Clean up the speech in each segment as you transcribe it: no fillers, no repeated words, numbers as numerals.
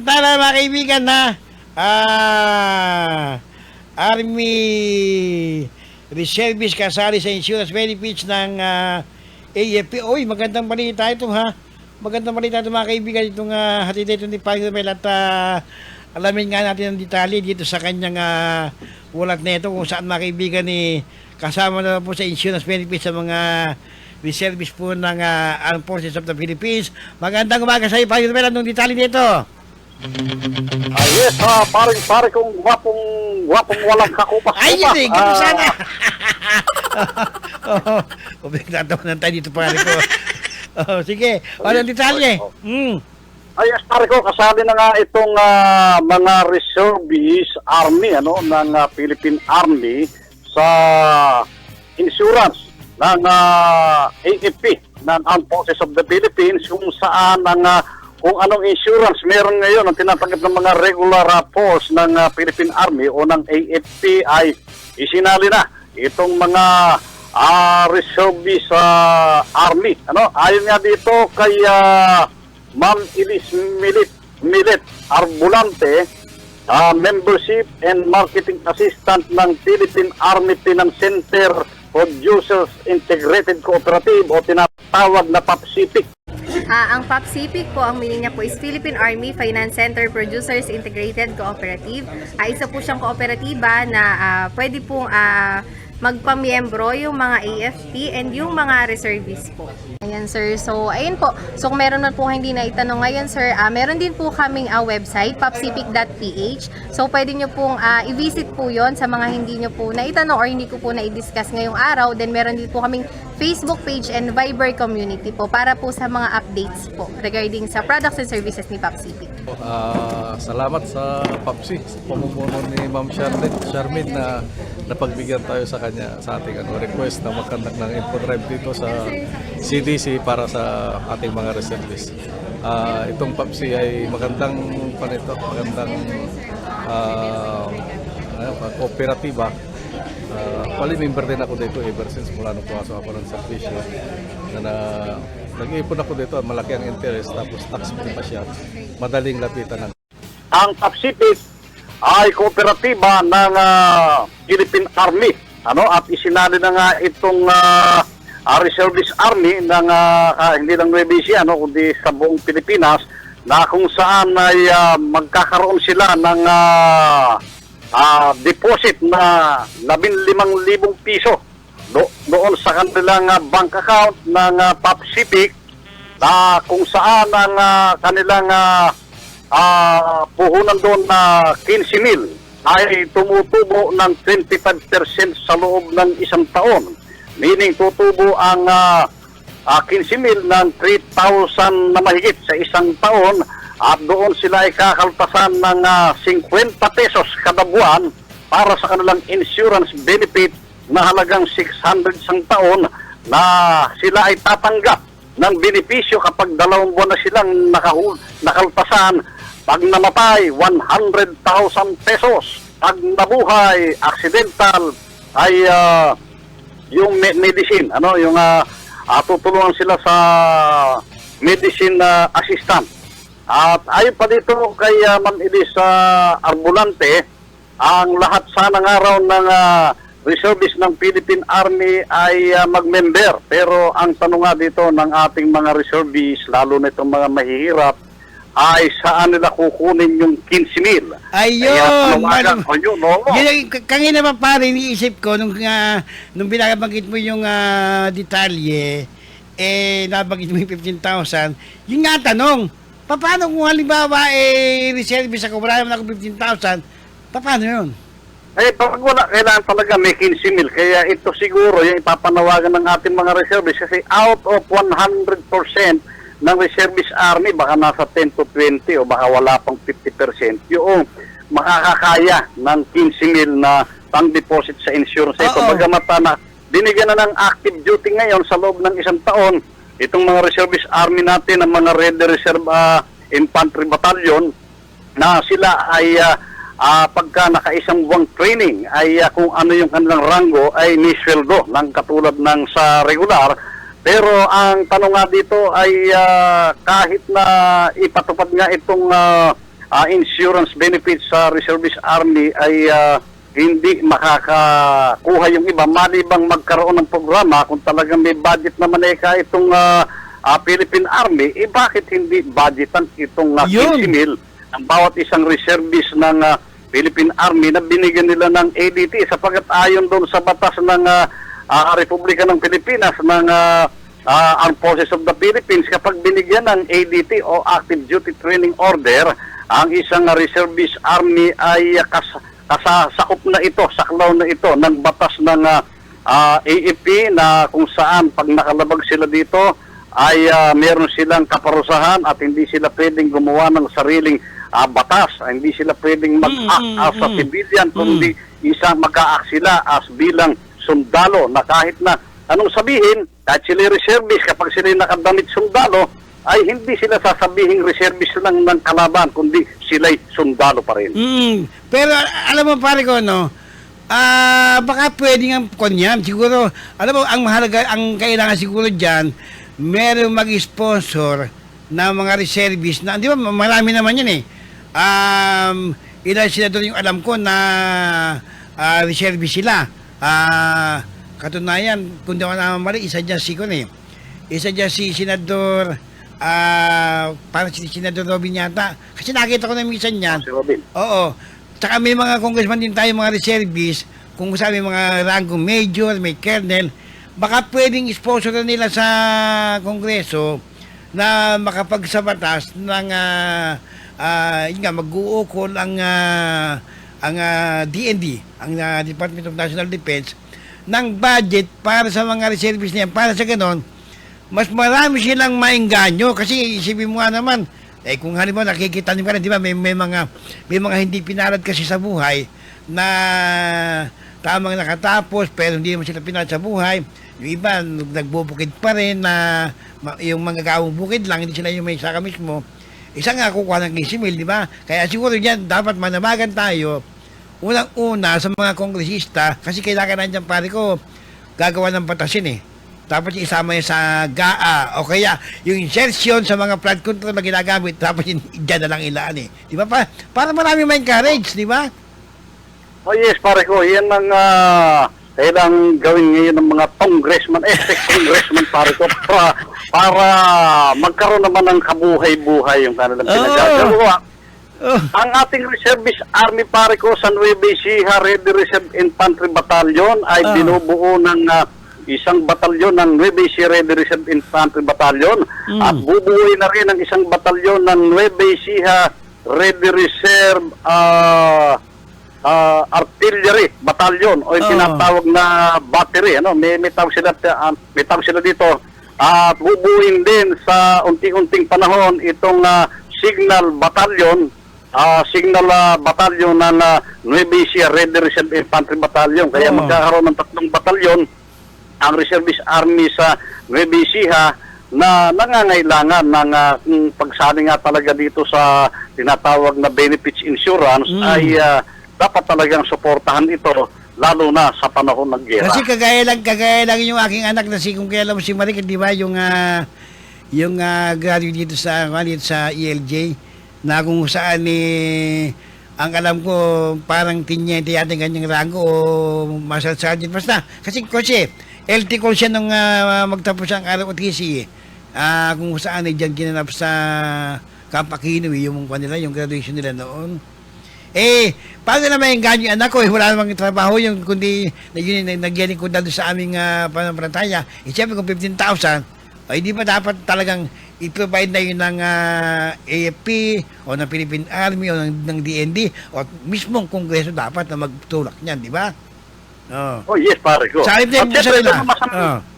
Samantala mga kaibigan na Army Reservist kasali sa insurance benefits ng AFP. Oy, magandang balita ito ha. Magandang balita ito mga kaibigan. Itong hatid ito ni Panginoon Mel at alamin nga natin ang detalye dito sa kanyang ulat na ito kung saan mga kaibigan kasama na po sa insurance benefits sa mga reservist po ng Armed Forces of the Philippines. Magandang umaga sa iyo, Panginoon Mel. Anong detalye nito? Yes, pare kong gwapong walang kakupas-kupas. Ay, yun ganun sana. Nagtatawanan tayo dito, pare ko. Sige, anong detalye? Ay, yes, pare ko, kasali na nga itong mga reservist army, ng Philippine Army sa insurance ng AFP, ng Armed Forces of the Philippines, kung saan kung anong insurance meron ngayon ang tinatanggap ng mga regular force ng Philippine Army o ng AFP ay isinali na itong mga reservist army. Ayon nga dito kay Ma'am Elise Milit Arbulante, Membership and Marketing Assistant ng Philippine Army Finance Center Producers Integrated Cooperative o tinatawag na PAPCIPIC. Ang PAPCIPIC po, ang meaning niya po is Philippine Army Finance Center Producers Integrated Cooperative. Isa po siyang kooperatiba na pwede pong magpamiyembro yung mga AFP and yung mga reservists po. Ayan sir, so ayun po. So kung meron man po hindi na itanong ngayon sir, meron din po kaming website, papcipic.ph. So pwede nyo pong i-visit po yon sa mga hindi nyo po na itanong or hindi ko po na i-discuss ngayong araw. Then meron din po kaming Facebook page and Viber community po para po sa mga updates po regarding sa products and services ni PAPCIPIC. Salamat sa PAPCI, sa pamumuno ni Ma'am Charmaine na napagbigyan tayo sa kanya sa ating request na magkandak ng info drive dito sa CDC para sa ating mga reservists. Itong PAPCI ay magandang kooperatiba. Member din ako dito ever since mula nung pumasok ako ng servisyo na nag-iipon ako dito, malaki ang interest tapos tax-free pa siya, madaling lapitan ng. Ang PAPCIPIC ay kooperatiba ng Philippine Army, at isinali na nga itong reservist army ng hindi lang Nueva Ecija, kundi sa buong Pilipinas, na kung saan ay magkakaroon sila ng deposit na 15,000 piso doon sa kanilang bank account ng PAPCIPIC, na kung saan ang kanilang puhunan doon na 15,000 ay tumutubo ng 25% sa loob ng isang taon. Meaning tutubo ang 15,000 ng 3,000 na mahigit sa isang taon, at doon sila ay kakaltasan ng 50 pesos kada buwan para sa kanilang insurance benefit na halagang 600 isang taon, na sila ay tatanggap ng benepisyo kapag 2 buwan na silang nakaltasan. Pag namatay, 100,000 pesos. Pag nabuhay, accidental, ay yung medicine, yung tutulungan sila sa medicine assistant. At ayon pa dito kay Ma'am Elise Arbulante, ang lahat sana nga raw ng reservist ng Philippine Army ay mag-member. Pero ang tanong nga dito ng ating mga reservists, lalo na itong mga mahihirap, ay saan nila kukunin yung 15,000? Ayun! Yun, Kanina pa pare, iniisip ko nung binabanggit mo yung detalye, nabanggit mo yung 15,000, yun nga tanong, paano kung halimbawa reservist ako, wala naman ako 15,000, paano yun? Pag wala, kailangan talaga may 15,000. Kaya ito siguro yung ipapanawagan ng ating mga reservists, kasi out of 100% ng reservist army, baka nasa 10 to 20 o baka wala pang 50% yung makakakaya ng 15,000 na pang-deposit sa insurance. Ito, bagamat na binigyan na ng active duty ngayon sa loob ng isang taon, itong mga reservist army natin, ang mga Red Reserve Infantry Battalion, na sila ay pagka nakaisang buwang training ay kung ano yung kanilang rango ay nisweldo ng katulad ng sa regular. Pero ang tanong nga dito ay kahit na ipatupad nga itong insurance benefits sa Reservist Army ay hindi makakakuha yung iba, malibang magkaroon ng programa. Kung talagang may budget naman itong Philippine Army, bakit hindi budgetan itong 15 mil ang bawat isang reservist ng Philippine Army na binigyan nila ng ADT, sapagkat ayon doon sa batas ng Republika ng Pilipinas ng Armed Forces of the Philippines, kapag binigyan ng ADT o Active Duty Training Order, ang isang reservist army ay sakop na ito, saklaw na ito ng batas ng AFP, na kung saan pag nakalabag sila dito ay meron silang kaparusahan at hindi sila pwedeng gumawa ng sariling batas. Hindi sila pwedeng mag-act as a civilian, kundi mag-a-act sila as bilang sundalo, na kahit na anong sabihin, kahit sila reservist, kapag sila nakadamit sundalo, ay hindi sila sasabihing reservist lang ng kalaban, kundi sila'y sundalo pa rin. Pero alam mo pare ko, no, baka pwedeng ang konyan. Siguro, alam mo, ang mahalaga, ang kailangan siguro dyan, meron mag-sponsor na mga reservist na, di ba, marami naman yan eh. Ilan sila doon yung alam ko na reservist sila. Katunayan, kung di ako namamali, isa dyan si Senador, parang si Senador Robin yata. Kasi nakita ko na minsan yan. Si Robin. Oo. Tsaka may mga congressman din tayo, mga reservist, kung sabi mga rango major, may colonel, baka pwedeng sponsor nila sa kongreso na makapagsabatas ng mag-uukol ang DND, ang Department of National Defense, ng budget para sa mga reservists niya, para sa ganon, mas marami silang maengganyo. Kasi isipin mo nga naman, kung halimbawa nakikita niyo ka rin, di ba, may mga hindi pinalad kasi sa buhay na tamang nakatapos pero hindi naman sila pinalad sa buhay. Yung iba, nagbubukid pa rin na yung mga gawang bukid lang, hindi sila yung may saka mismo. Isa nga kukuha ng 15 mil, di ba? Kaya siguro yan, dapat manawagan tayo, unang-una sa mga kongresista, kasi kailangan nandiyan pare ko, gagawa ng batasin eh. Dapat isama yan sa GAA, o kaya yung insertion sa mga flood control na ginagamit, dapat dyan na lang ilaan eh. Di ba? Para marami ma-encourage, di ba? Oh yes, pare ko, yan ang kailangang gawin ngayon ng mga congressman, congressman pare ko, para magkaroon naman ng kabuhay-buhay yung kanilang pinagagawa. Ang ating reservist army pare ko sa Nueva Ecija Ready Reserve Infantry Battalion ay binubuo ng isang batalyon ng Nueva Ecija Ready Reserve Infantry Battalion at bubuuin na rin ang isang batalyon ng Nueva Ecija Ready Reserve Artillery Battalion o yung tinatawag na battery. May tawag sila dito. At bubuuin din sa unting-unting panahon itong Signal Battalion ng Nueva Ecija Ready Reserve Infantry Battalion. Kaya magkakaroon ng 3 batalyon ang Reservist Army sa Nueva Ecija na nangangailangan ng pagsali nga talaga dito sa tinatawag na benefits insurance ay dapat talagang suportahan ito lalo na sa panahon ng giyera. Kasi kagaya lang yung aking anak na kung kaya alam mo si Marik, di ba, yung graduate dito sa ELJ, na kung saan ang alam ko parang tinyente yata kanyang rango o Master Sergeant, basta kasi LT ko siya nung magtapos ang ROTC kung saan dyan ginanap sa Camp Aquino yung kanila, yung graduation nila noon. Paano na may engganyo yung anak ko? Wala namang trabaho yung kundi nagyaning ko doon sa aming panampalataya. Siyempre kung 15,000, ay di ba dapat talagang i-provide na yun ng AFP o ng Philippine Army o ng DND o mismong kongreso dapat na magtulak niyan, di ba? Oh yes, pare ko. Sa alim din sa nila.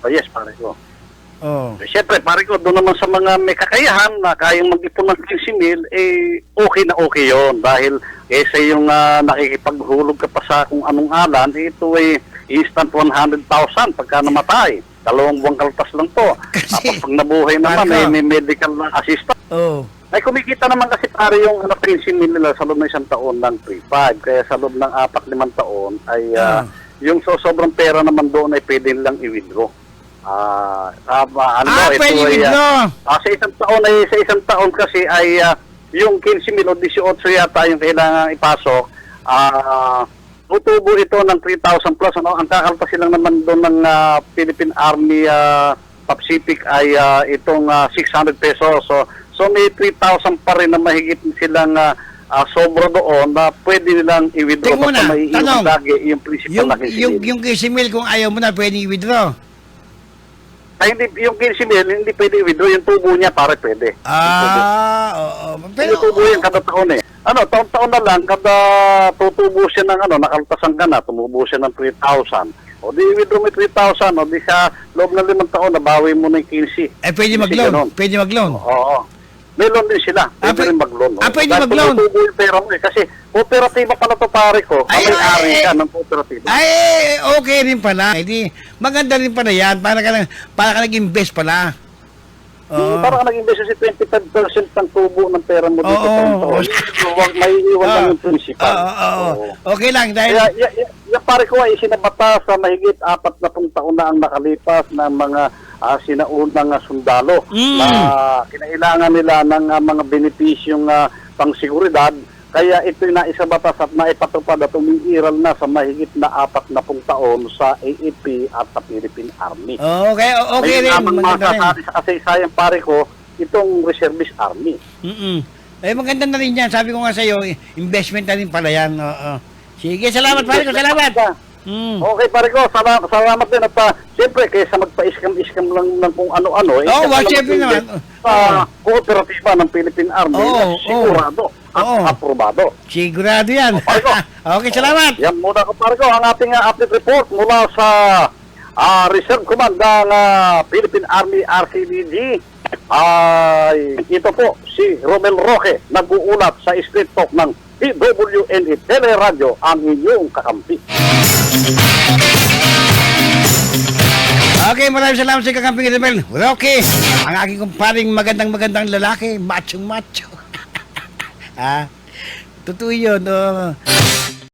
Oh yes, pare ko. Siyempre, pare ko, doon naman sa mga may kakayahan na kayang mag-ipon ng 15 mil, okay na okay yon. Dahil kaysa yung nakikipaghulog ka pa sa kung anong alan, ito ay instant 100,000 pagka namatay. 2 buwang kaltas lang to. Kasi, pag nabuhay naman, may medical na assistant. Ay kumikita naman kasi pare yung 15 mil nila sa loob ng 1 taon ng 3-5. Kaya sa loob ng 4-5 taon ay yung sobrang pera naman doon ay pwede nilang i-withdraw. Pwede withdraw. Sa isang taon kasi ay yung 15,000 o 18 yata yung kailangan ipasok, tutubo ito ng 3,000 plus. Ano? Ang kakaltasin lang naman doon ng Philippine Army Pacific ay itong 600 pesos. So may 3,000 pa rin na mahigit silang sobra doon na pwede nilang i-withdraw. Tingnan muna, Basta may iwan tanong. lagi yung principal na 15,000. Yung 15,000 kung ayaw mo na, pwede i-withdraw. Ay, hindi, yung 15,000, hindi pwede i-withdraw. Yung tubo niya, pare, pwede. Oo. Pero tubo yan kada taon eh. Taon-taon na lang, kada tutubo siya ng nakaltasan ka na, tumubo siya ng 3,000. O di i-withdraw mo 3,000, o di sa loob ng 5 taon, nabawi mo ng 15. pwede Kasi mag-loan. ganon. Pwede mag-loan. Oo. May loan din sila. Pwede rin mag-loan. pwede Dahil mag-loan. tumutubo yung pera mo eh. Kasi kooperatiba pala to pare ko. May-ari ka ng kooperatiba. Ay, okay rin pala. Hindi, maganda rin pala yan. Para ka nag-invest pala. Oo. Para ka nag-invest kasi 25% ng tubo ng pera mo dito. Oo. May iwan lang yung principal. Oo. Okay lang. Dahil, Kaya yung pare ko ay isinabata sa mahigit 40 taon na ang nakalipas ng mga sinaunang sundalo na kinailangan nila ng mga benepisyong pangsiguridad. Kaya ito'y naisabatas at naipatupad at umiiral na sa mahigit na 40 taon sa AFP at sa Philippine Army. okay rin. Lamang Maganda rin. masasabi sa kasaysayan pare ko, itong Reservist Army. Maganda na rin yan. Sabi ko nga sa'yo, investment na rin pala yan. Oo. Sige, salamat pare ko. Salamat. Okay pare ko, salamat din at siyempre kaysa magpa-iskam-iskam lang ng kung ano-ano. Siyempre naman. Kooperatiba ng Philippine Army sigurado at aprobado. Sigurado yan. Pare ko. Okay, salamat. Yan muna ko pare ko, ang ating update report mula sa Reserve Command ng Philippine Army RCDG. Ito po si Romel Roque, nag-uulat sa Street Talk ng PWNE Teleradio, ang inyong kakampi. Okay, maraming salamat sa kakamping Romel Roque. Ang aking kumparing magandang lalaki, machong-macho. Totoo yun.